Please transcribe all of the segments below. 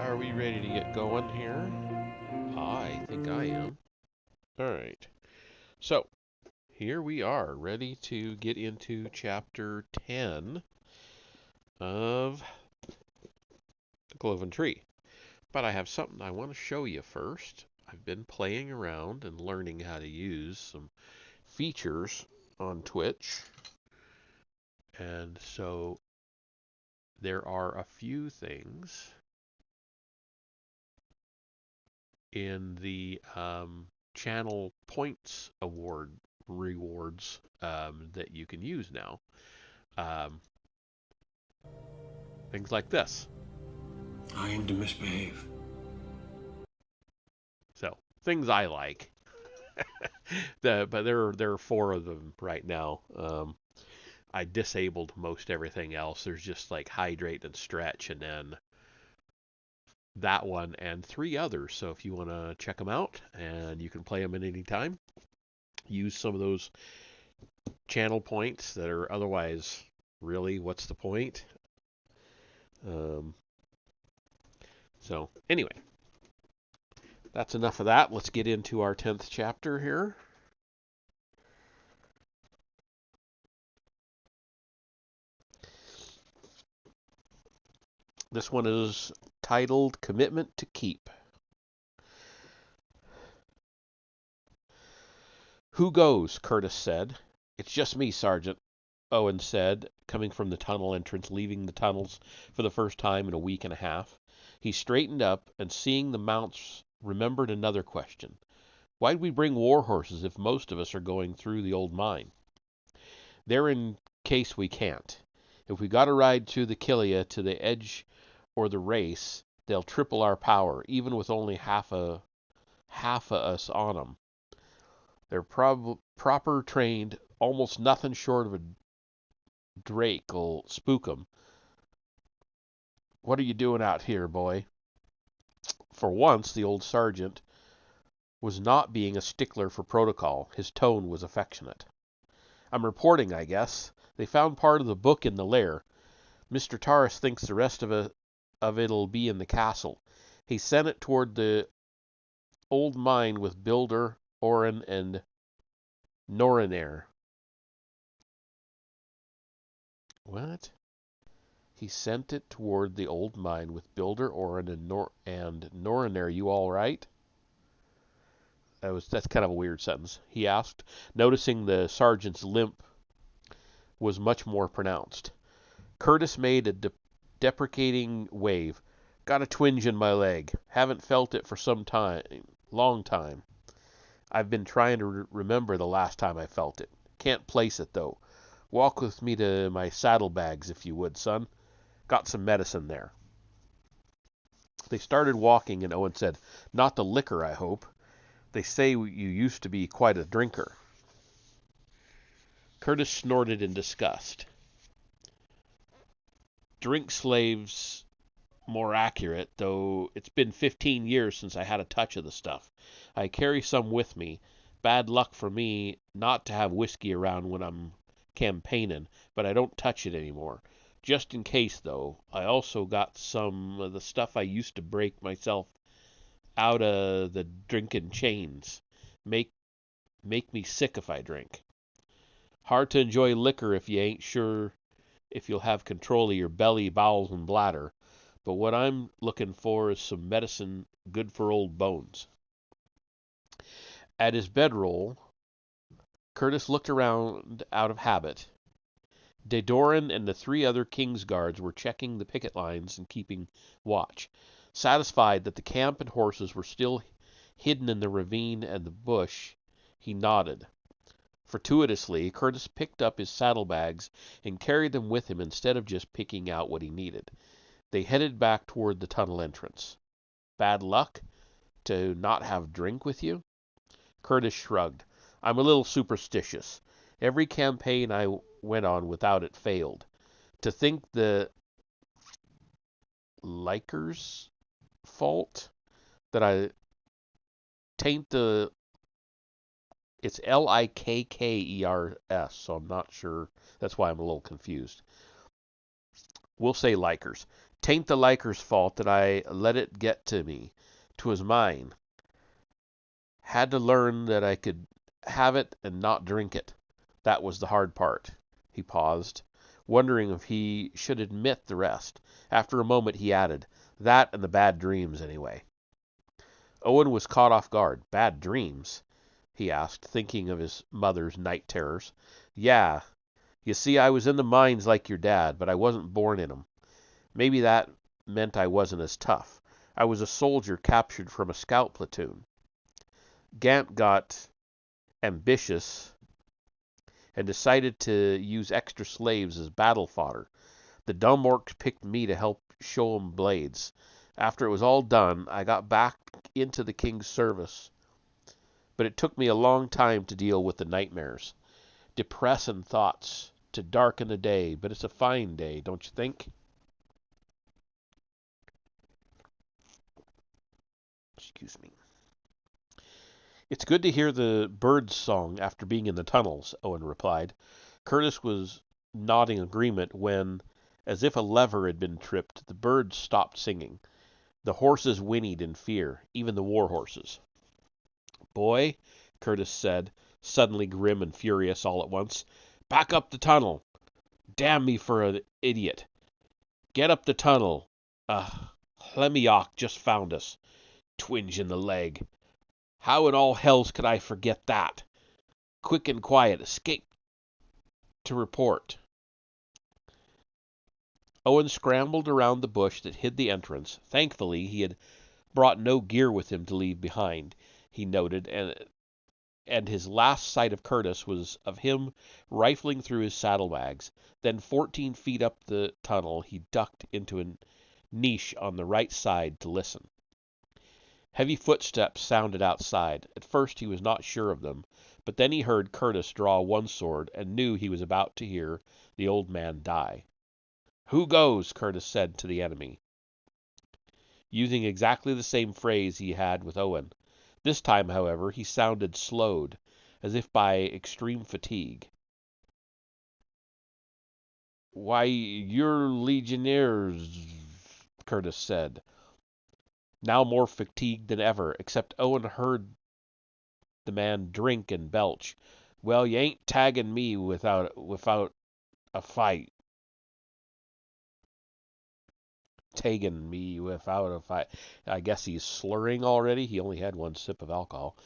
Are we ready to get going here? I think I am. All right. So, here we are, ready to get into chapter 10 of the Cloven Tree. But I have something I want to show you first. I've been playing around and learning how to use some features on Twitch. And so, there are a few things in the channel points award rewards that you can use now. Um, Things like this. I aim to misbehave. So things I like. But there are four of them right now. I disabled most everything else. There's just like hydrate and stretch, and then that one and three others. So if you want to check them out, and you can play them at any time, use some of those channel points that are otherwise really what's the point? Um, so anyway, that's enough of that. Let's get into our 10th chapter here. This one is titled Commitment to Keep. Who goes? Curtis said. It's just me, Sergeant, Owen said, coming from the tunnel entrance, leaving the tunnels for the first time in a week and a half. He straightened up and, seeing the mounts, remembered another question. Why'd we bring war horses if most of us are going through the old mine? They're in case we can't. If we got to ride through the Killia to the edge or the race, they'll triple our power, even with only half of us on them. They're proper trained, almost nothing short of a drake'll spook 'em. What are you doing out here, boy? For once, the old sergeant was not being a stickler for protocol. His tone was affectionate. I'm reporting, I guess. They found part of the book in the lair. Mr. Taurus thinks the rest of it'll be in the castle. He sent it toward the old mine with Builder, Orin, and Norinair. What? He sent it toward the old mine with Builder, Orin, and Norinair. You all right? That's kind of a weird sentence. He asked, noticing the sergeant's limp was much more pronounced. Curtis made a deprecating wave. Got a twinge in my leg. Haven't felt it for some time. Long time. I've been trying to remember the last time I felt it. Can't place it, though. Walk with me to my saddlebags, if you would, son. Got some medicine there. They started walking, and Owen said, Not the liquor, I hope. They say you used to be quite a drinker. Curtis snorted in disgust. Drink slaves more accurate, though it's been 15 years since I had a touch of the stuff. I carry some with me. Bad luck for me not to have whiskey around when I'm campaigning, but I don't touch it anymore. Just in case, though, I also got some of the stuff I used to break myself out of the drinking chains. Make me sick if I drink. Hard to enjoy liquor if you ain't sure if you'll have control of your belly, bowels, and bladder. But what I'm looking for is some medicine good for old bones. At his bedroll, Curtis looked around out of habit. Dedoran and the three other King's Guards were checking the picket lines and keeping watch. Satisfied that the camp and horses were still hidden in the ravine and the bush, he nodded. Fortuitously, Curtis picked up his saddlebags and carried them with him instead of just picking out what he needed. They headed back toward the tunnel entrance. Bad luck? To not have drink with you? Curtis shrugged. I'm a little superstitious. Every campaign I went on without it failed. To think the Likers' fault that I taint the... It's Likkers, so I'm not sure. That's why I'm a little confused. We'll say Likers. 'Tain't the liker's fault that I let it get to me. 'Twas mine. Had to learn that I could have it and not drink it. That was the hard part." He paused, wondering if he should admit the rest. After a moment he added, "That and the bad dreams, anyway." Owen was caught off guard. "Bad dreams?" he asked, thinking of his mother's night terrors. "Yeah. You see, I was in the mines like your dad, but I wasn't born in 'em. Maybe that meant I wasn't as tough. I was a soldier captured from a scout platoon. Gant got ambitious and decided to use extra slaves as battle fodder. The dumb orcs picked me to help show 'em blades. After it was all done, I got back into the king's service, but it took me a long time to deal with the nightmares. Depressin' thoughts to darken the day, but it's a fine day, don't you think?" Excuse me. "It's good to hear the birds' song after being in the tunnels," Owen replied. Curtis was nodding agreement when, as if a lever had been tripped, the birds stopped singing. The horses whinnied in fear, even the war horses. "Boy," Curtis said, suddenly grim and furious all at once, "back up the tunnel! Damn me for an idiot! Get up the tunnel! Hlemioch just found us. Twinge in the leg. How in all hells could I forget that? Quick and quiet, escape to report." Owen scrambled around the bush that hid the entrance. Thankfully, he had brought no gear with him to leave behind, he noted, and his last sight of Curtis was of him rifling through his saddlebags. Then 14 feet up the tunnel, he ducked into a niche on the right side to listen. Heavy footsteps sounded outside. At first he was not sure of them, but then he heard Curtis draw one sword and knew he was about to hear the old man die. "Who goes?" Curtis said to the enemy, using exactly the same phrase he had with Owen. This time, however, he sounded slowed, as if by extreme fatigue. "Why, you're legionnaires," Curtis said, now more fatigued than ever, except Owen heard the man drink and belch. "Well, you ain't tagging me without a fight." Tagging me without a fight. I guess he's slurring already. He only had one sip of alcohol.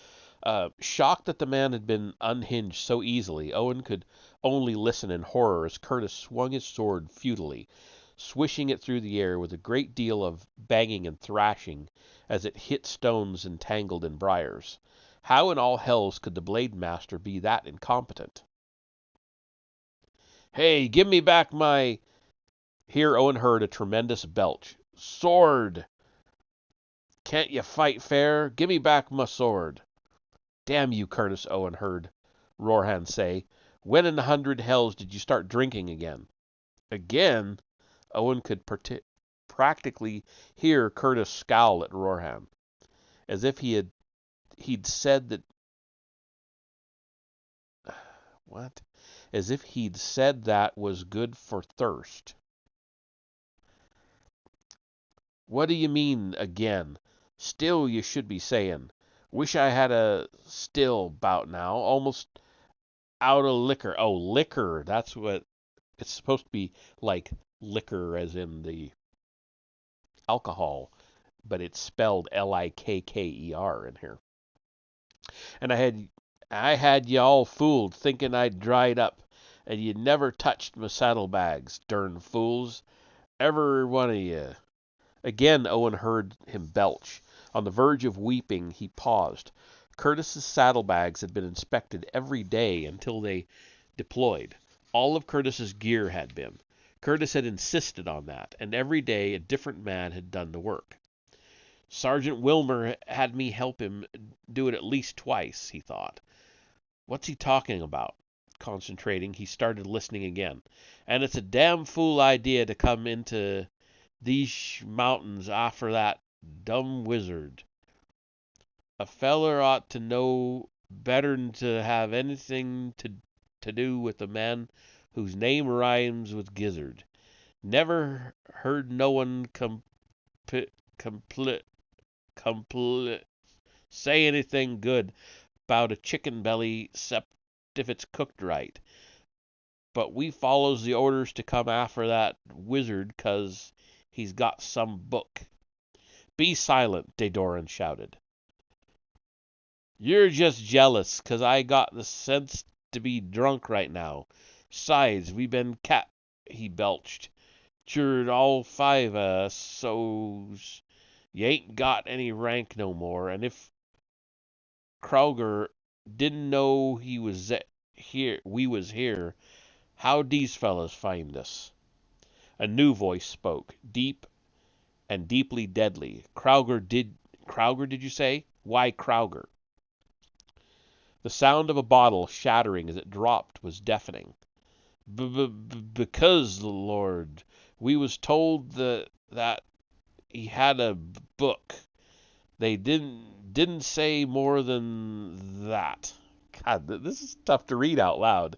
Shocked that the man had been unhinged so easily, Owen could only listen in horror as Curtis swung his sword futilely, swishing it through the air with a great deal of banging and thrashing as it hit stones entangled in briars. How in all hells could the blade master be that incompetent? "Hey, give me back my—" Here Owen heard a tremendous belch. "Sword! Can't you fight fair? Give me back my sword!" "Damn you, Curtis," Owen heard Rorhan say. "When in 100 hells did you start drinking again?" Again? Owen could practically hear Curtis scowl at Rorhan, as if he'd said that what? As if he'd said that was good for thirst. "What do you mean, again? Still, you should be saying. Wish I had a still 'bout now. Almost out of liquor." Oh, liquor. That's what it's supposed to be, like liquor as in the alcohol, but it's spelled Likker in here. "And I had you all fooled, thinking I'd dried up, and you never touched my saddlebags, dern fools, every one of you." Again Owen heard him belch. On the verge of weeping, he paused. Curtis's saddlebags had been inspected every day until they deployed. All of Curtis's gear had been. Curtis had insisted on that, and every day a different man had done the work. "Sergeant Wilmer had me help him do it at least twice," he thought. "What's he talking about?" Concentrating, he started listening again. "And it's a damn fool idea to come into these mountains after that dumb wizard. A feller ought to know better'n to have anything to do with a man whose name rhymes with gizzard. Never heard no one compl- compl- say anything good about a chicken belly 'cept if it's cooked right. But we follows the orders to come after that wizard 'cause he's got some book. Be silent, Dadoran shouted. You're just jealous 'cause I got the sense to be drunk right now. Besides, we been he belched. Cured all five of us, so's you ain't got any rank no more, and if Krauger didn't know we was here, how'd these fellas find us? A new voice spoke, deep and deeply deadly. Krauger did you say? Why Krauger? The sound of a bottle shattering as it dropped was deafening. Because, Lord, we was told that he had a book. They didn't say more than that. God, this is tough to read out loud.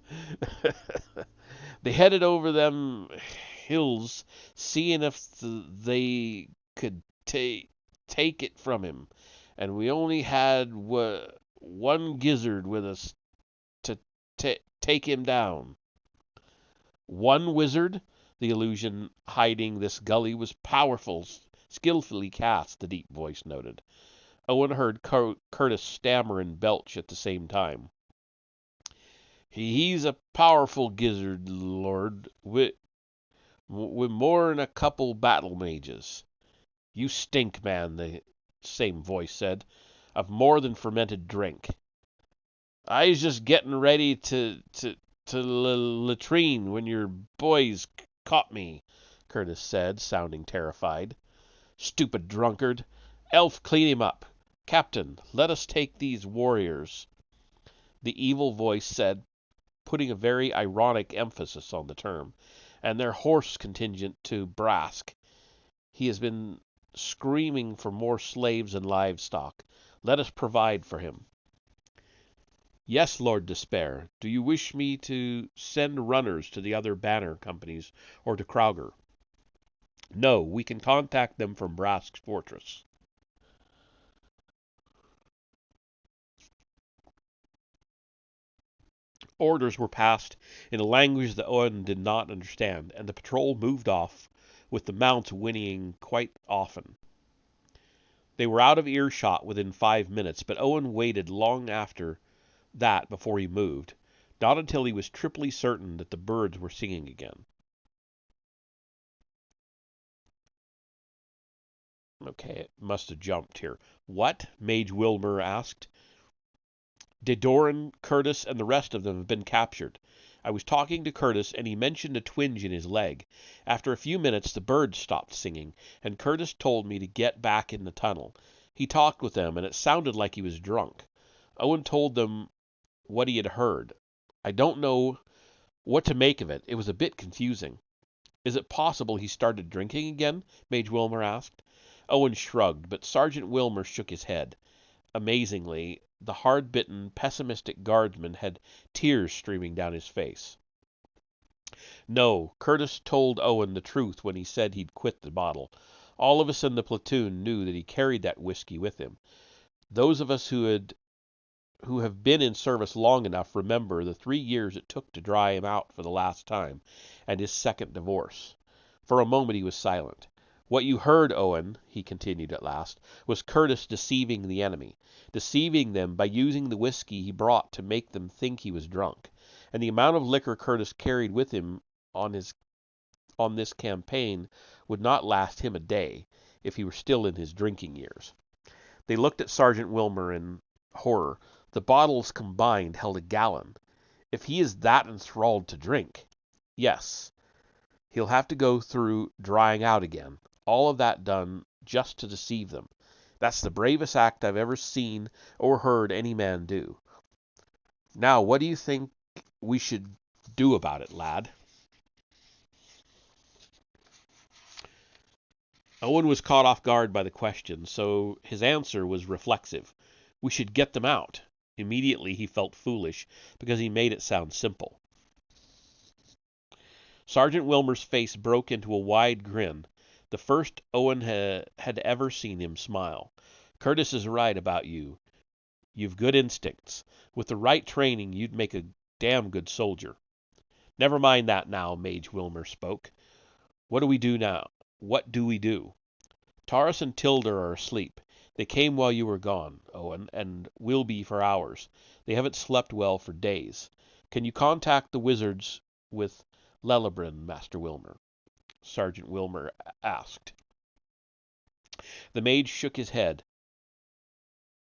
They headed over them hills, seeing if they could take it from him, and we only had one gizzard with us to take him down. One wizard? The illusion hiding this gully was powerful, skillfully cast, the deep voice noted. Owen heard Curtis stammer and belch at the same time. He's a powerful gizzard, Lord, with more'n a couple battle mages. You stink, man, the same voice said, of more than fermented drink. I's just getting ready to latrine when your boys caught me, Curtis said, sounding terrified. Stupid drunkard. Elf, clean him up. Captain, let us take these warriors, the evil voice said, putting a very ironic emphasis on the term, and their horse contingent to Brask. He has been screaming for more slaves and livestock. Let us provide for him. Yes, Lord Despair. Do you wish me to send runners to the other banner companies or to Krauger? No, we can contact them from Brask's fortress. Orders were passed in a language that Owen did not understand, and the patrol moved off, with the mounts whinnying quite often. They were out of earshot within 5 minutes, but Owen waited long after that before he moved, not until he was triply certain that the birds were singing again. Okay, it must have jumped here. What? Mage Wilmer asked. Dedoran, Curtis, and the rest of them have been captured. I was talking to Curtis, and he mentioned a twinge in his leg. After a few minutes, the birds stopped singing, and Curtis told me to get back in the tunnel. He talked with them, and it sounded like he was drunk. Owen told them what he had heard. I don't know what to make of it. It was a bit confusing. Is it possible he started drinking again? Mage Wilmer asked. Owen shrugged, but Sergeant Wilmer shook his head. Amazingly, the hard-bitten, pessimistic guardsman had tears streaming down his face. No, Curtis told Owen the truth when he said he'd quit the bottle. All of us in the platoon knew that he carried that whiskey with him. Those of us who have been in service long enough remember the 3 years it took to dry him out for the last time, and his second divorce. For a moment he was silent. What you heard, Owen, he continued at last, was Curtis deceiving the enemy, deceiving them by using the whiskey he brought to make them think he was drunk. And the amount of liquor Curtis carried with him on this campaign would not last him a day, if he were still in his drinking years. They looked at Sergeant Wilmer in horror. The bottles combined held a gallon. If he is that enthralled to drink, yes, he'll have to go through drying out again. All of that done just to deceive them. That's the bravest act I've ever seen or heard any man do. Now, what do you think we should do about it, lad? Owen was caught off guard by the question, so his answer was reflexive. We should get them out. Immediately he felt foolish, because he made it sound simple. Sergeant Wilmer's face broke into a wide grin, the first Owen had ever seen him smile. Curtis is right about you. You've good instincts. With the right training, you'd make a damn good soldier. Never mind that now, Mage Wilmer spoke. What do we do now? What do we do? Taurus and Tilda are asleep. They came while you were gone, Owen, and will be for hours. They haven't slept well for days. Can you contact the wizards with Lelebrin, Master Wilmer? Sergeant Wilmer asked. The mage shook his head.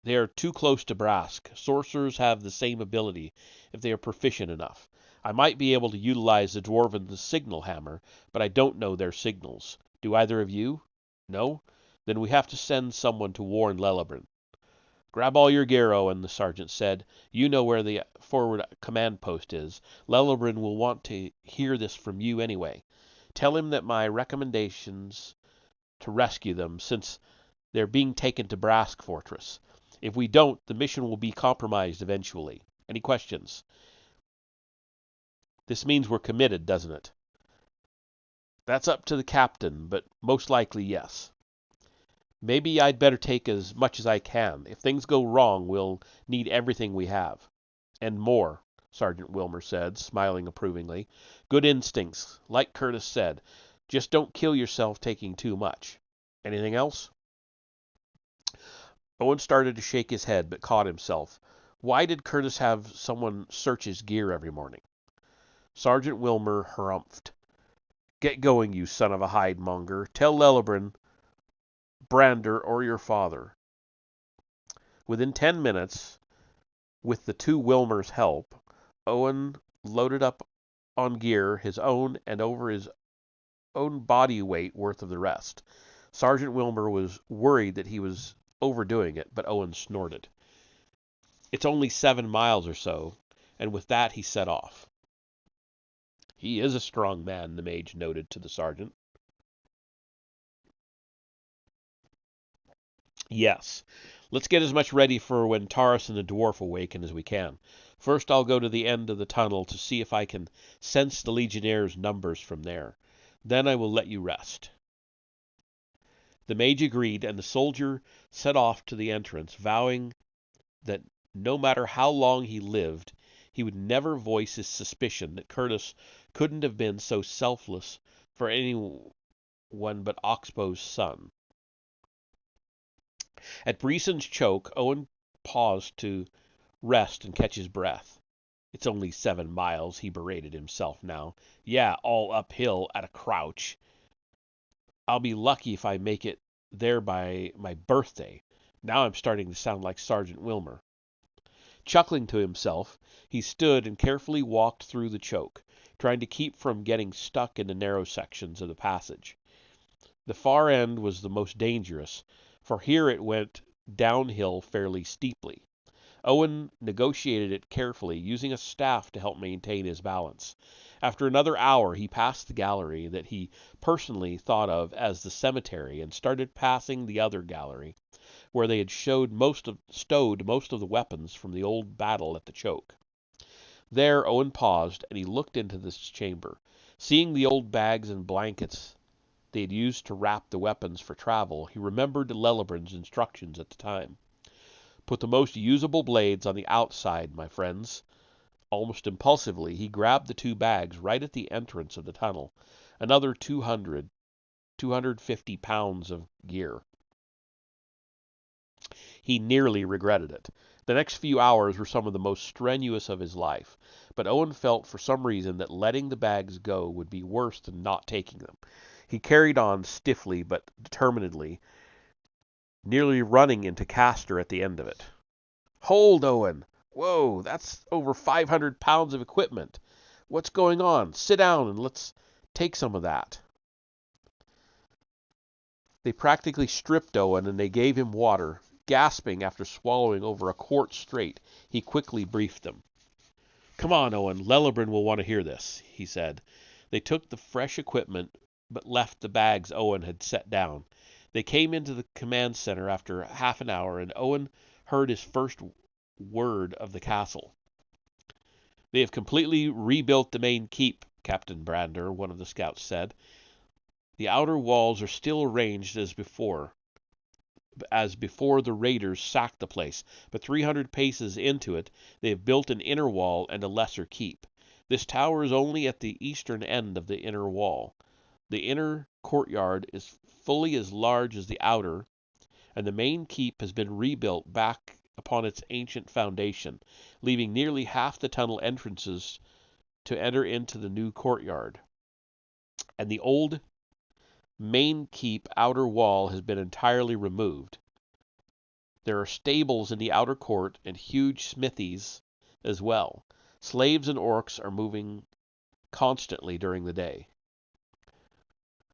They are too close to Brask. Sorcerers have the same ability, if they are proficient enough. I might be able to utilize the Dwarven's signal hammer, but I don't know their signals. Do either of you? No? Then we have to send someone to warn Lelebrin. Grab all your gear, Owen, the sergeant said. You know where the forward command post is. Lelebrin will want to hear this from you anyway. Tell him that my recommendations to rescue them, since they're being taken to Brask Fortress. If we don't, the mission will be compromised eventually. Any questions? This means we're committed, doesn't it? That's up to the captain, but most likely yes. Maybe I'd better take as much as I can. If things go wrong, we'll need everything we have. And more, Sergeant Wilmer said, smiling approvingly. Good instincts, like Curtis said. Just don't kill yourself taking too much. Anything else? Owen started to shake his head, but caught himself. Why did Curtis have someone search his gear every morning? Sergeant Wilmer harumphed. Get going, you son of a hide-monger. Tell Lelebrin, Brander, or your father. Within 10 minutes, with the two Wilmers' help, Owen loaded up on gear his own and over his own body weight worth of the rest. Sergeant Wilmer was worried that he was overdoing it, but Owen snorted. It's only 7 miles or so, and with that he set off. He is a strong man, the mage noted to the sergeant. Yes. Let's get as much ready for when Taurus and the dwarf awaken as we can. First, I'll go to the end of the tunnel to see if I can sense the Legionnaires' numbers from there. Then I will let you rest. The mage agreed, and the soldier set off to the entrance, vowing that no matter how long he lived, he would never voice his suspicion that Curtis couldn't have been so selfless for anyone but Oxbow's son. At Breeson's choke, Owen paused to rest and catch his breath. It's only 7 miles, he berated himself now. Yeah, all uphill at a crouch. I'll be lucky if I make it there by my birthday. Now I'm starting to sound like Sergeant Wilmer. Chuckling to himself, he stood and carefully walked through the choke, trying to keep from getting stuck in the narrow sections of the passage. The far end was the most dangerous, for here it went downhill fairly steeply. Owen negotiated it carefully, using a staff to help maintain his balance. After another hour, he passed the gallery that he personally thought of as the cemetery and started passing the other gallery, where they had stowed most of the weapons from the old battle at the choke. There Owen paused, and he looked into this chamber. Seeing the old bags and blankets they had used to wrap the weapons for travel, he remembered Lelebrin's instructions at the time. Put the most usable blades on the outside, my friends. Almost impulsively, he grabbed the 2 bags right at the entrance of the tunnel, another 250 pounds of gear. He nearly regretted it. The next few hours were some of the most strenuous of his life, but Owen felt for some reason that letting the bags go would be worse than not taking them. He carried on stiffly but determinedly, nearly running into Castor at the end of it. Hold, Owen! Whoa, that's over 500 pounds of equipment. What's going on? Sit down and let's take some of that. They practically stripped Owen and they gave him water. Gasping after swallowing over a quart straight, he quickly briefed them. Come on, Owen, Lelebrin will want to hear this, he said. They took the fresh equipment, but left the bags Owen had set down. They came into the command center after half an hour, and Owen heard his first word of the castle. They have completely rebuilt the main keep, Captain Brander, one of the scouts said. The outer walls are still arranged as before the raiders sacked the place, but 300 paces into it they have built an inner wall and a lesser keep. This tower is only at the eastern end of the inner wall. The inner courtyard is fully as large as the outer, and the main keep has been rebuilt back upon its ancient foundation, leaving nearly half the tunnel entrances to enter into the new courtyard. And the old main keep outer wall has been entirely removed. There are stables in the outer court and huge smithies as well. Slaves and orcs are moving constantly during the day.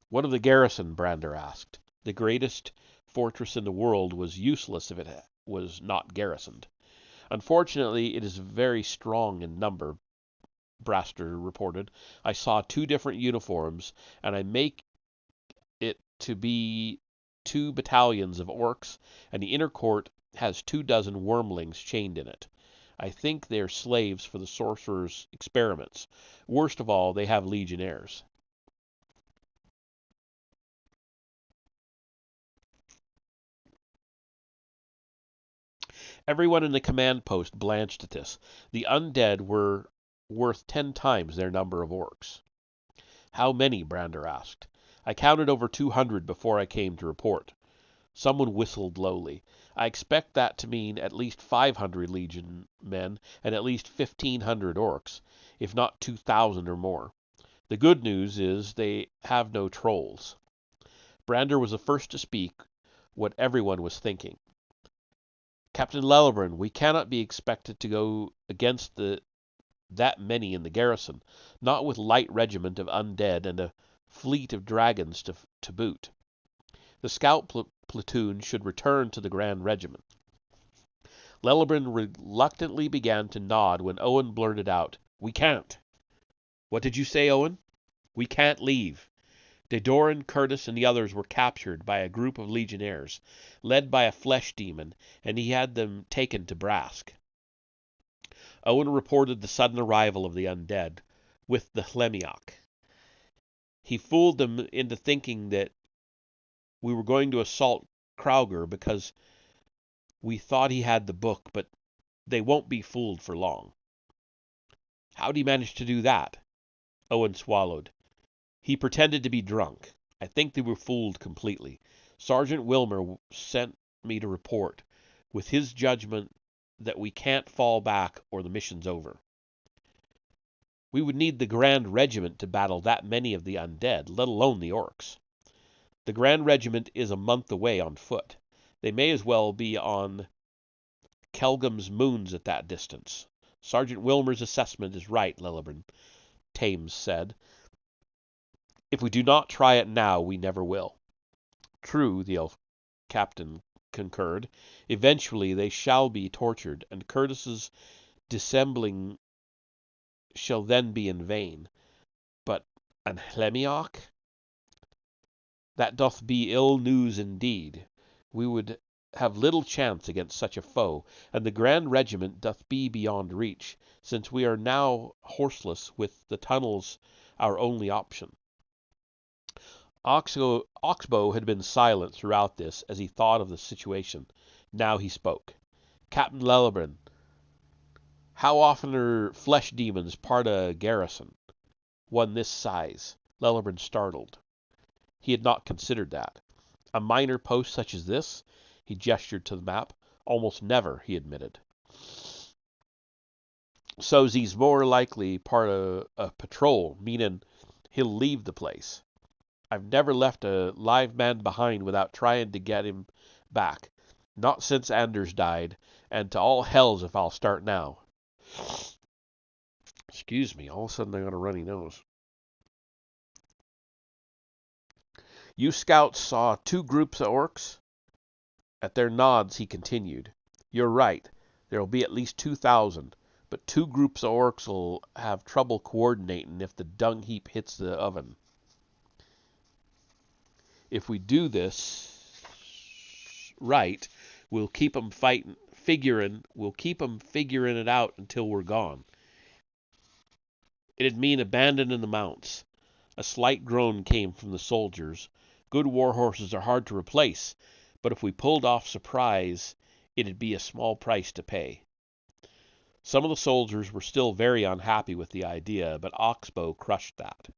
What of the garrison? Brander asked. The greatest fortress in the world was useless if it was not garrisoned. Unfortunately, it is very strong in number, Braster reported. I saw 2 different uniforms, and I make it to be 2 battalions of orcs, and the inner court has 24 wormlings chained in it. I think they are slaves for the sorcerer's experiments. Worst of all, they have legionnaires. Everyone in the command post blanched at this. The undead were worth 10 times their number of orcs. How many? Brander asked. I counted over 200 before I came to report. Someone whistled lowly. I expect that to mean at least 500 Legion men and at least 1,500 orcs, if not 2,000 or more. The good news is they have no trolls. Brander was the first to speak what everyone was thinking. Captain Lellebrun, we cannot be expected to go against that many in the garrison, not with light regiment of undead and a fleet of dragons to boot. The scout platoon should return to the Grand Regiment. Lellebrun reluctantly began to nod when Owen blurted out, "We can't." "What did you say, Owen?" "We can't leave. Dedoran, Curtis, and the others were captured by a group of legionnaires, led by a flesh demon, and he had them taken to Brask." Owen reported the sudden arrival of the undead, with the Hlemiok. "He fooled them into thinking that we were going to assault Krauger because we thought he had the book, but they won't be fooled for long." "How'd he manage to do that?" Owen swallowed. "He pretended to be drunk. I think they were fooled completely. Sergeant Wilmer sent me to report, with his judgment that we can't fall back or the mission's over." "We would need the Grand Regiment to battle that many of the undead, let alone the orcs." "The Grand Regiment is a month away on foot. They may as well be on Kelgum's moons at that distance." "Sergeant Wilmer's assessment is right, Lellebrun," Thames said. "If we do not try it now, we never will." "True," the elf captain concurred. "Eventually they shall be tortured, and Curtis's dissembling shall then be in vain. But an Hlemiok? That doth be ill news indeed. We would have little chance against such a foe, and the Grand Regiment doth be beyond reach, since we are now horseless, with the tunnels our only option." Oxbow had been silent throughout this as he thought of the situation. Now he spoke. "Captain Lellebrun, how often are flesh demons part of a garrison? One this size?" Lellebrun startled. He had not considered that. "A minor post such as this?" He gestured to the map. "Almost never," he admitted. "So's he's more likely part of a patrol, meanin' he'll leave the place. I've never left a live man behind without trying to get him back. Not since Anders died, and to all hells if I'll start now." Excuse me, all of a sudden I got a runny nose. "You scouts saw 2 groups of orcs?" At their nods he continued. "You're right. There'll be at least 2,000, but 2 groups of orcs'll have trouble coordinating if the dung heap hits the oven. If we do this right, we'll keep 'em figuring it out until we're gone. It'd mean abandoning the mounts. A slight groan came from the soldiers. Good war horses are hard to replace, but if we pulled off surprise, it'd be a small price to pay. Some of the soldiers were still very unhappy with the idea, but Oxbow crushed that.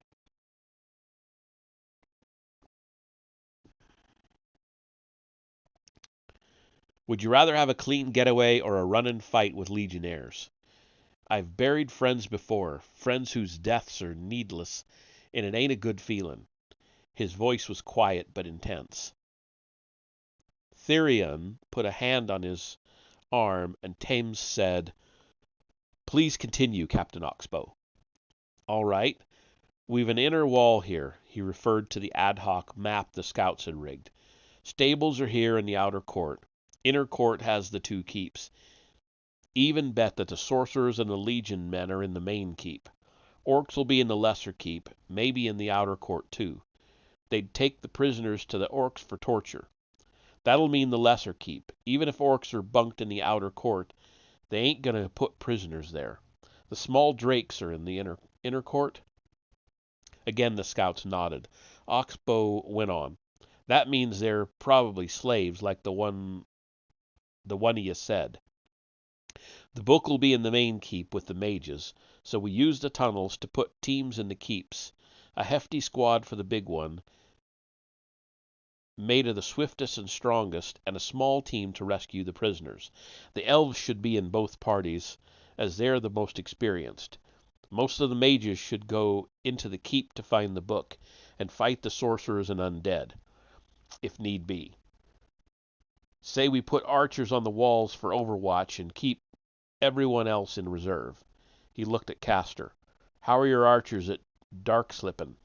Would you rather have a clean getaway or a run-in fight with legionnaires? I've buried friends before, friends whose deaths are needless, and it ain't a good feelin'. His voice was quiet but intense. Therion put a hand on his arm, and Thames said, "Please continue, Captain Oxbow." "All right. We've an inner wall here." He referred to the ad hoc map the scouts had rigged. "Stables are here in the outer court. Inner court has the 2 keeps. Even bet that the sorcerers and the legion men are in the main keep. Orcs will be in the lesser keep, maybe in the outer court too. They'd take the prisoners to the orcs for torture. That'll mean the lesser keep. Even if orcs are bunked in the outer court, they ain't going to put prisoners there. The small drakes are in the inner court." Again the scouts nodded. Oxbow went on. "That means they're probably slaves, like the one you said. The book will be in the main keep with the mages, so we use the tunnels to put teams in the keeps. A hefty squad for the big one, made of the swiftest and strongest, and a small team to rescue the prisoners. The elves should be in both parties, as they're the most experienced. Most of the mages should go into the keep to find the book, and fight the sorcerers and undead, if need be. Say we put archers on the walls for overwatch and keep everyone else in reserve." He looked at Castor. "How are your archers at dark slipping?"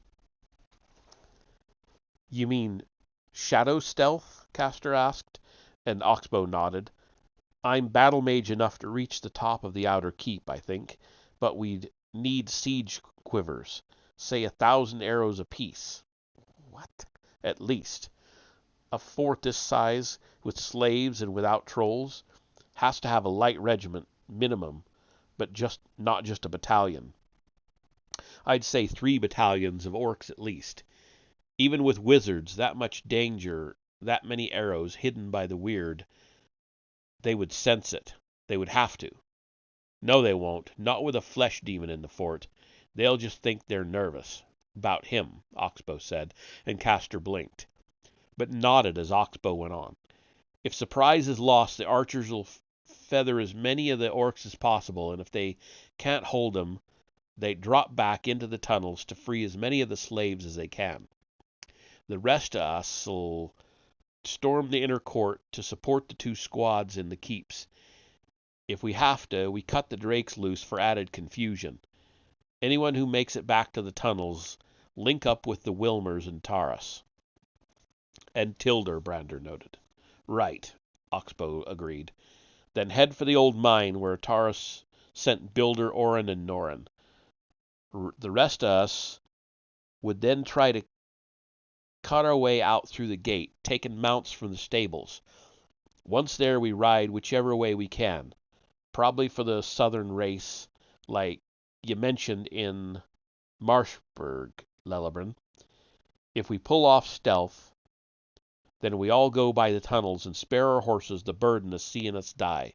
"You mean shadow stealth?" Castor asked, and Oxbow nodded. "I'm battle mage enough to reach the top of the outer keep, I think, but we'd need siege quivers, say 1,000 arrows apiece." "What?" "At least. A fort this size, with slaves and without trolls, has to have a light regiment, minimum, but not just a battalion. I'd say 3 battalions of orcs at least. Even with wizards, that much danger, that many arrows hidden by the weird, they would sense it. They would have to." "No, they won't. Not with a flesh demon in the fort. They'll just think they're nervous." "About him," Oxbow said, and Castor blinked, but nodded as Oxbow went on. "If surprise is lost, the archers will feather as many of the orcs as possible, and if they can't hold them, they drop back into the tunnels to free as many of the slaves as they can. The rest of us'll storm the inner court to support the 2 squads in the keeps. If we have to, we cut the drakes loose for added confusion. Anyone who makes it back to the tunnels, link up with the Wilmers and Taurus." "And Tilder," Brander noted. "Right," Oxbow agreed. "Then head for the old mine where Taurus sent Builder, Orin, and Norin. The rest of us would then try to cut our way out through the gate, taking mounts from the stables. Once there, we ride whichever way we can, probably for the southern race, like you mentioned in Marshburg, Lellebran. If we pull off stealth, then we all go by the tunnels and spare our horses the burden of seeing us die.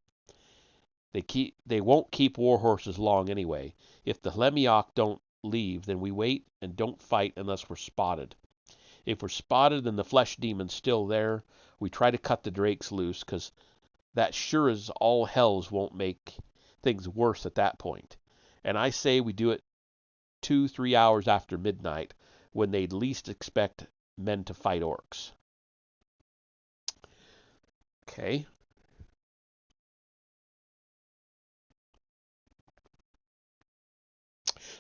They won't keep war horses long anyway. If the Hlemiok don't leave, then we wait and don't fight unless we're spotted. If we're spotted and the flesh demon's still there, we try to cut the drakes loose, 'cause that sure as all hells won't make things worse at that point. And I say we do it 2-3 hours after midnight, when they'd least expect men to fight orcs." Okay.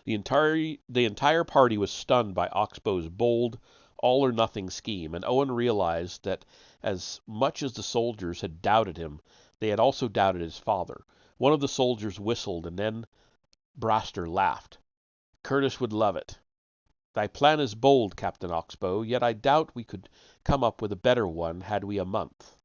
The entire party was stunned by Oxbow's bold, all-or-nothing scheme, and Owen realized that as much as the soldiers had doubted him, they had also doubted his father. One of the soldiers whistled, and then Braster laughed. "Curtis would love it. Thy plan is bold, Captain Oxbow, yet I doubt we could come up with a better one had we a month."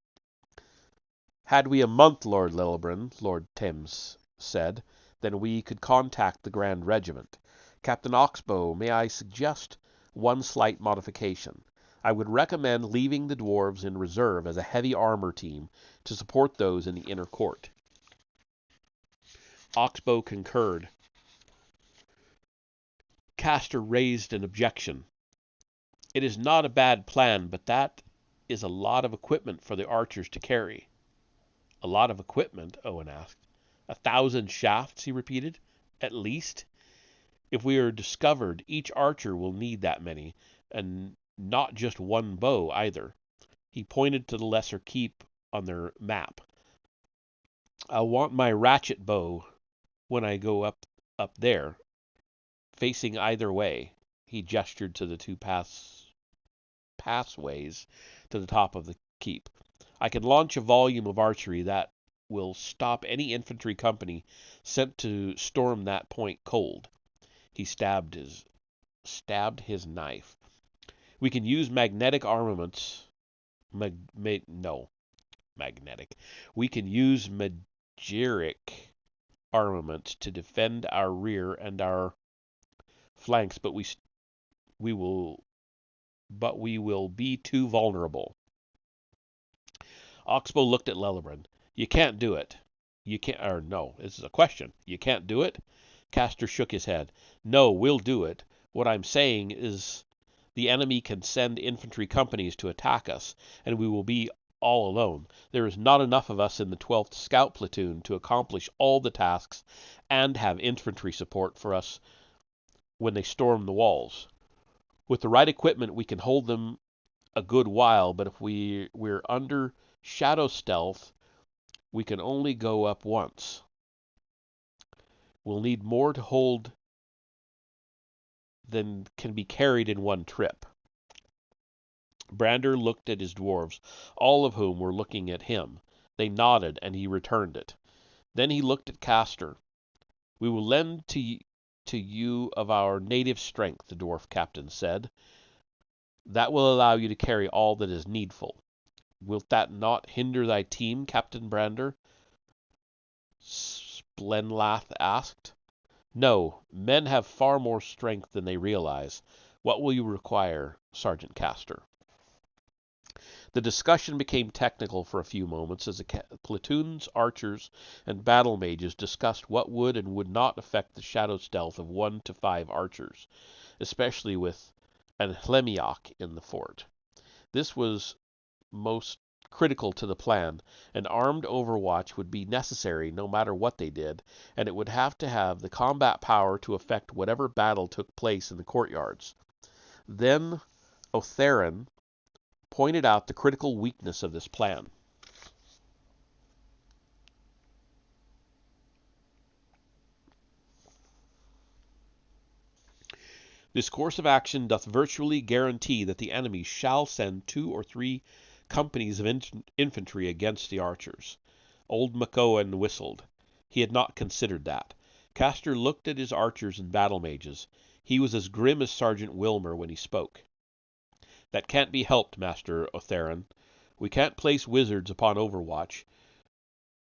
"Had we a month, Lord Lillebran," Lord Thames said, "then we could contact the Grand Regiment. Captain Oxbow, may I suggest one slight modification? I would recommend leaving the dwarves in reserve as a heavy armor team to support those in the inner court. Oxbow concurred. Castor raised an objection. It is not a bad plan, but that is a lot of equipment for the archers to carry. A lot of equipment? Owen asked. 1,000 shafts, he repeated. At least. If we are discovered, each archer will need that many, and not just one bow either. He pointed to the lesser keep on their map. I'll want my ratchet bow when I go up there, facing either way. He gestured to the two pathways to the top of the keep. I can launch a volume of archery that will stop any infantry company sent to storm that point cold. He stabbed his knife. We can use magnetic armaments. Magnetic. We can use magiric armaments to defend our rear and our flanks, but we will be too vulnerable. Oxbow looked at Lellebran. You can't do it. You can't, or no, this is a question. You can't do it? Castor shook his head. No, we'll do it. What I'm saying is the enemy can send infantry companies to attack us, and we will be all alone. There is not enough of us in the 12th Scout Platoon to accomplish all the tasks and have infantry support for us when they storm the walls. With the right equipment, we can hold them a good while, but if we're under shadow stealth, we can only go up once. We'll need more to hold than can be carried in one trip. Brander looked at his dwarves, all of whom were looking at him. They nodded, and he returned it. Then he looked at Castor. We will lend to you of our native strength, the dwarf captain said. That will allow you to carry all that is needful. Wilt that not hinder thy team, Captain Brander? Splenlath asked. No, men have far more strength than they realize. What will you require, Sergeant Castor? The discussion became technical for a few moments as the platoon's archers and battle mages discussed what would and would not affect the shadow stealth of 1 to 5 archers, especially with an Hlemiok in the fort. This was most critical to the plan. An armed overwatch would be necessary no matter what they did, and it would have to have the combat power to affect whatever battle took place in the courtyards. Then Otherin pointed out the critical weakness of this plan. This course of action doth virtually guarantee that the enemy shall send 2 or 3 companies of infantry against the archers. Old McOwen whistled. He had not considered that. Castor looked at his archers and battle mages. He was as grim as Sergeant Wilmer when he spoke. That can't be helped, Master Otherin. We can't place wizards upon overwatch,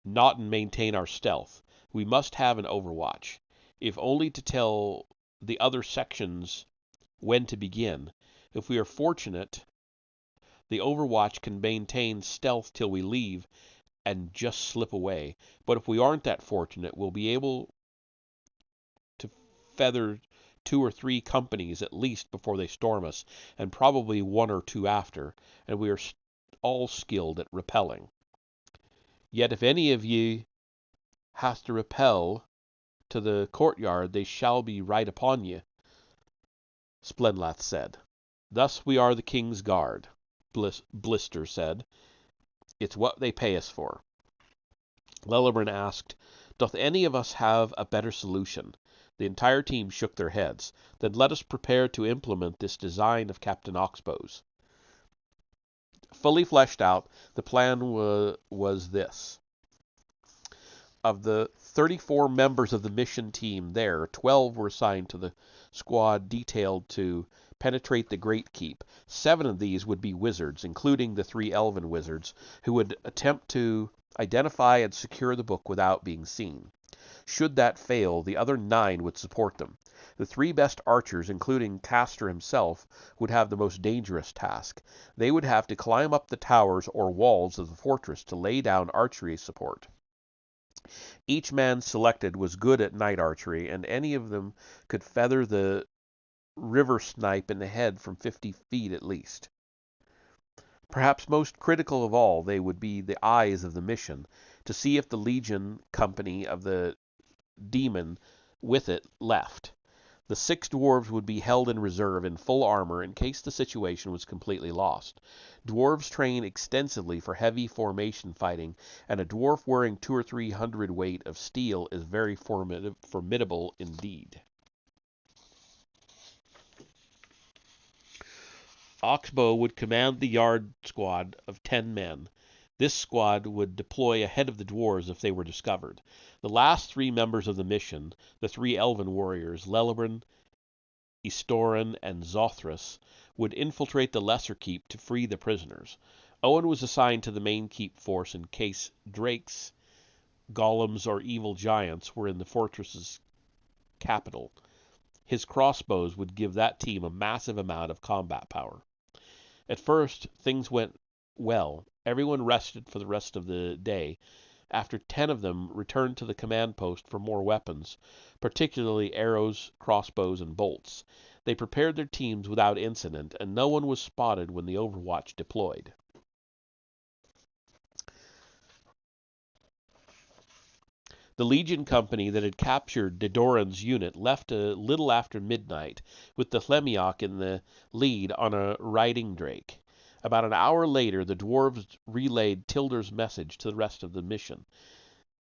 not and maintain our stealth. We must have an overwatch, if only to tell the other sections when to begin. If we are fortunate, the overwatch can maintain stealth till we leave and just slip away. But if we aren't that fortunate, we'll be able to feather 2 or 3 companies at least before they storm us, and probably 1 or 2 after, and we are all skilled at repelling. Yet if any of ye hath to repel to the courtyard, they shall be right upon ye, Splenlath said. Thus we are the king's guard, Blister said. It's what they pay us for. Lellebran asked, Doth any of us have a better solution? The entire team shook their heads. Then let us prepare to implement this design of Captain Oxbow's. Fully fleshed out, the plan was this. Of the 34 members of the mission team there, 12 were assigned to the squad detailed to penetrate the Great Keep. 7 of these would be wizards, including the 3 elven wizards, who would attempt to identify and secure the book without being seen. Should that fail, the other 9 would support them. The three best archers, including Castor himself, would have the most dangerous task. They would have to climb up the towers or walls of the fortress to lay down archery support. Each man selected was good at night archery, and any of them could feather the river snipe in the head from 50 feet at least. Perhaps most critical of all, they would be the eyes of the mission, to see if the legion company of the demon with it left. The 6 dwarves would be held in reserve in full armor in case the situation was completely lost. Dwarves train extensively for heavy formation fighting, and a dwarf wearing 200 or 300 weight of steel is very formidable indeed. Oxbow would command the yard squad of 10 men. This squad would deploy ahead of the dwarves if they were discovered. The last 3 members of the mission, the 3 elven warriors, Lelibran, Istorin, and Zothras, would infiltrate the lesser keep to free the prisoners. Owen was assigned to the main keep force in case drakes, golems, or evil giants were in the fortress's capital. His crossbows would give that team a massive amount of combat power. At first, things went well. Everyone rested for the rest of the day. After 10 of them returned to the command post for more weapons, particularly arrows, crossbows, and bolts. They prepared their teams without incident, and no one was spotted when the Overwatch deployed. The Legion company that had captured Dedoran's unit left a little after midnight, with the Hlemiok in the lead on a riding drake. About an hour later, the dwarves relayed Tilder's message to the rest of the mission.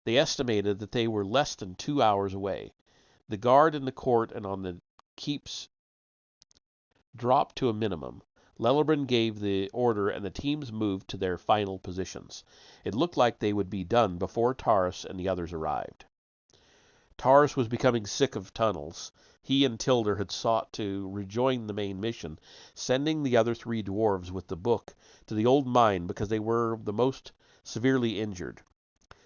They estimated that they were less than 2 hours away. The guard in the court and on the keeps dropped to a minimum. Lelibran gave the order and the teams moved to their final positions. It looked like they would be done before Taurus and the others arrived. Taurus was becoming sick of tunnels. He and Tilder had sought to rejoin the main mission, sending the other 3 dwarves with the book to the old mine because they were the most severely injured.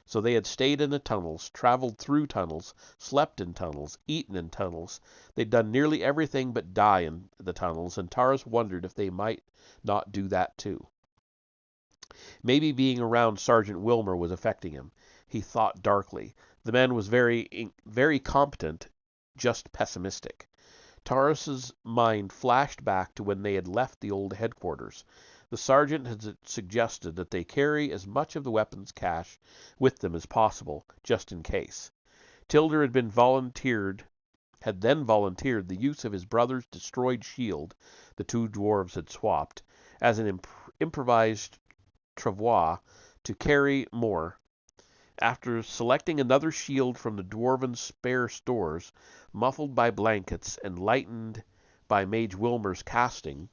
So they had stayed in the tunnels, traveled through tunnels, slept in tunnels, eaten in tunnels. They'd done nearly everything but die in the tunnels, and Taurus wondered if they might not do that too. Maybe being around Sergeant Wilmer was affecting him. He thought darkly. The man was very competent, just pessimistic. Taurus's mind flashed back to when they had left the old headquarters. The sergeant had suggested that they carry as much of the weapons cache with them as possible, just in case. Tilder had then volunteered the use of his brother's destroyed shield, the 2 dwarves had swapped, as an improvised travois to carry more. After selecting another shield from the dwarven spare stores, muffled by blankets and lightened by Mage Wilmer's casting,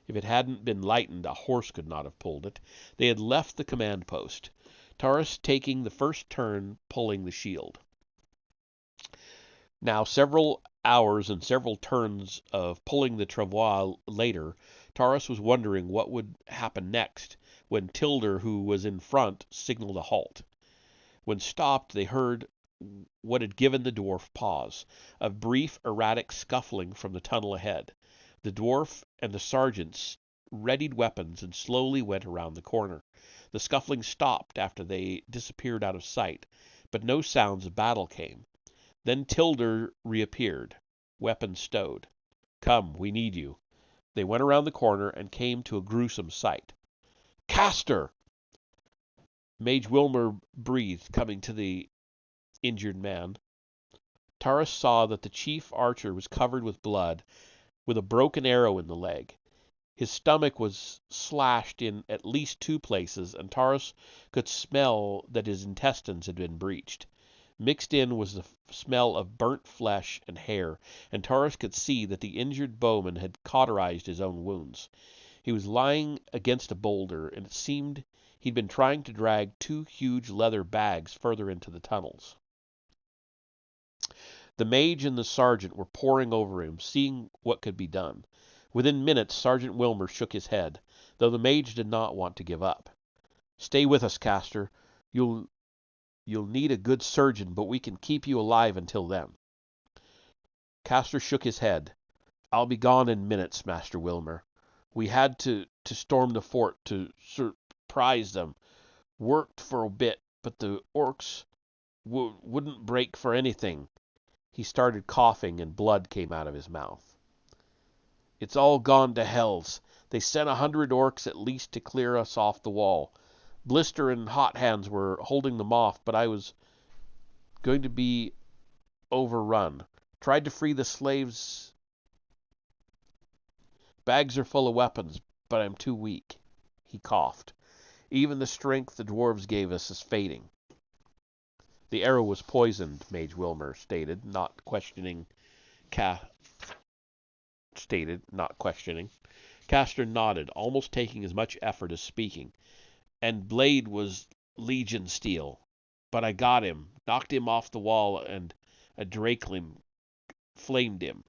if it hadn't been lightened, a horse could not have pulled it, they had left the command post, Taurus taking the first turn pulling the shield. Now, several hours and several turns of pulling the travois later, Taurus was wondering what would happen next when Tilder, who was in front, signaled a halt. When stopped, they heard what had given the dwarf pause, a brief, erratic scuffling from the tunnel ahead. The dwarf and the sergeant readied weapons and slowly went around the corner. The scuffling stopped after they disappeared out of sight, but no sounds of battle came. Then Tilder reappeared, weapons stowed. "Come, we need you." They went around the corner and came to a gruesome sight. "Castor!" Mage Wilmer breathed, coming to the injured man. Taurus saw that the chief archer was covered with blood, with a broken arrow in the leg. His stomach was slashed in at least 2 places, and Taurus could smell that his intestines had been breached. Mixed in was the smell of burnt flesh and hair, and Taurus could see that the injured bowman had cauterized his own wounds. He was lying against a boulder, and it seemed he'd been trying to drag 2 huge leather bags further into the tunnels. The mage and the sergeant were poring over him, seeing what could be done. Within minutes, Sergeant Wilmer shook his head, though the mage did not want to give up. "Stay with us, Castor. You'll need a good surgeon, but we can keep you alive until then." Castor shook his head. I'll be gone in minutes, Master Wilmer. We had to storm the fort to surprise them. Worked for a bit, but the orcs wouldn't break for anything. He started coughing and blood came out of his mouth. It's all gone to hells. They sent 100 orcs at least to clear us off the wall. Blister and Hot Hands were holding them off, but I was going to be overrun. Tried to free the slaves. Bags are full of weapons, but I'm too weak. He coughed. Even the strength the dwarves gave us is fading. The arrow was poisoned, Mage Wilmer stated, not questioning. Castor nodded, almost taking as much effort as speaking. And blade was Legion steel. But I got him, knocked him off the wall, and a drakeling flamed him.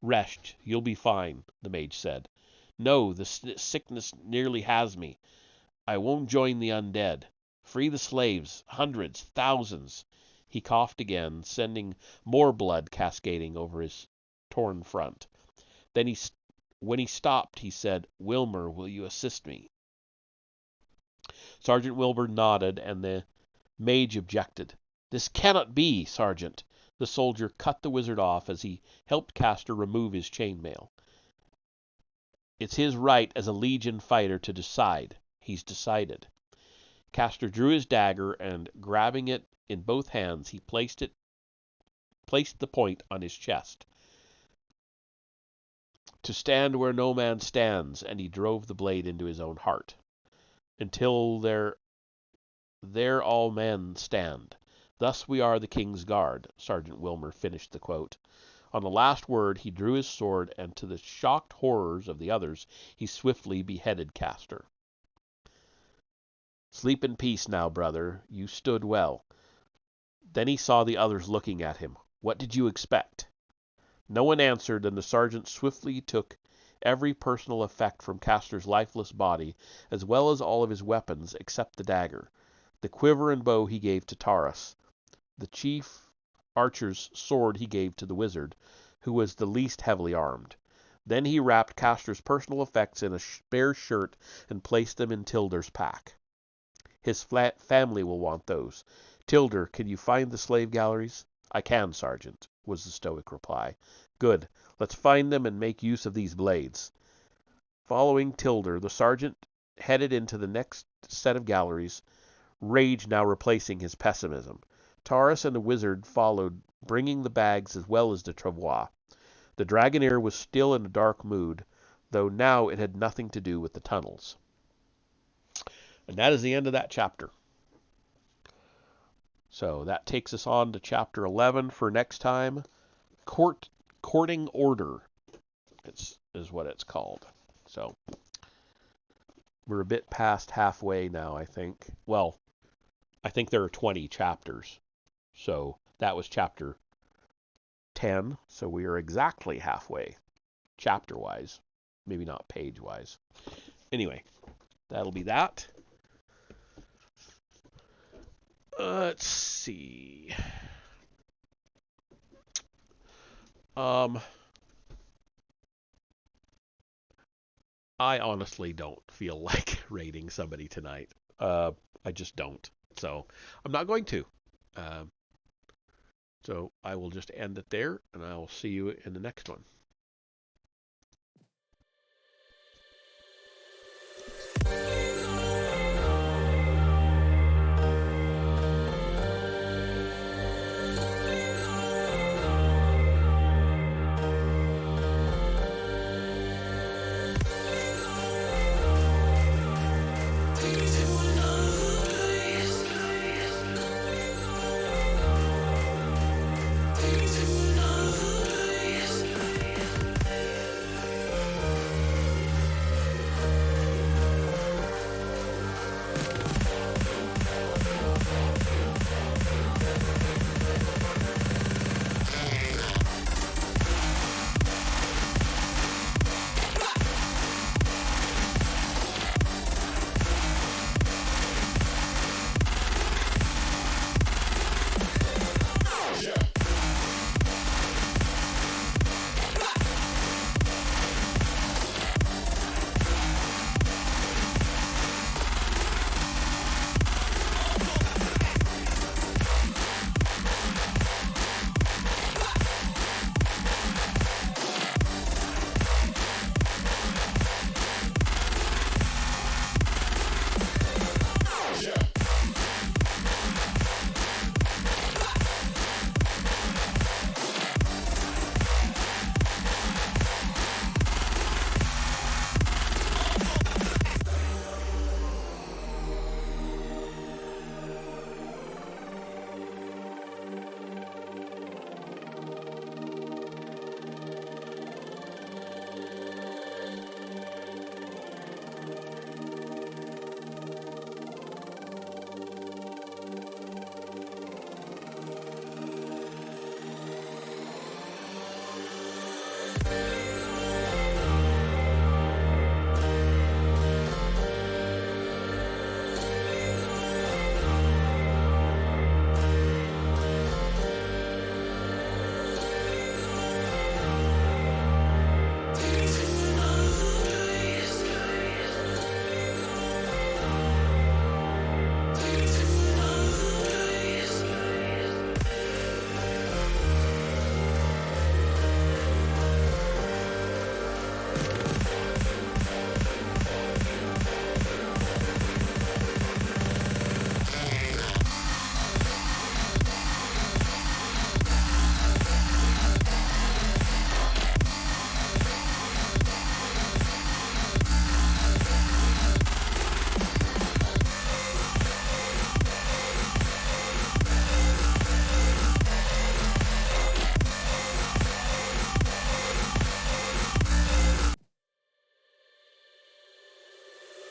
Rest, you'll be fine, the mage said. No, the sickness nearly has me. I won't join the undead. Free the slaves, hundreds, thousands. He coughed again, sending more blood cascading over his torn front. Then when he stopped, he said, Wilmer, will you assist me? Sergeant Wilbur nodded, and the mage objected. This cannot be, Sergeant. The soldier cut the wizard off as he helped Castor remove his chainmail. It's his right as a Legion fighter to decide. He's decided. Castor drew his dagger, and grabbing it in both hands, he placed the point on his chest. To stand where no man stands, and he drove the blade into his own heart. Until there all men stand. Thus we are the King's Guard, Sergeant Wilmer finished the quote. On the last word he drew his sword, and to the shocked horrors of the others, he swiftly beheaded Castor. Sleep in peace now, brother. You stood well. Then he saw the others looking at him. What did you expect? No one answered, and the sergeant swiftly took every personal effect from Castor's lifeless body, as well as all of his weapons except the dagger. The quiver and bow he gave to Taurus. The chief archer's sword he gave to the wizard, who was the least heavily armed. Then he wrapped Castor's personal effects in a spare shirt and placed them in Tilder's pack. His family will want those. Tilder, can you find the slave galleries? I can, Sergeant, was the stoic reply. Good. Let's find them and make use of these blades. Following Tilder, the sergeant headed into the next set of galleries, rage now replacing his pessimism. Taurus and the wizard followed, bringing the bags as well as the travois. The Dragoneer was still in a dark mood, though now it had nothing to do with the tunnels. And that is the end of that chapter. So that takes us on to chapter 11 for next time. Courting Order is what it's called. So we're a bit past halfway now, I think. Well, I think there are 20 chapters. So that was chapter 10. So we are exactly halfway, chapter-wise. Maybe not page-wise. Anyway, that'll be that. Let's see. I honestly don't feel like rating somebody tonight. I just don't. So I'm not going to. So I will just end it there, and I will see you in the next one.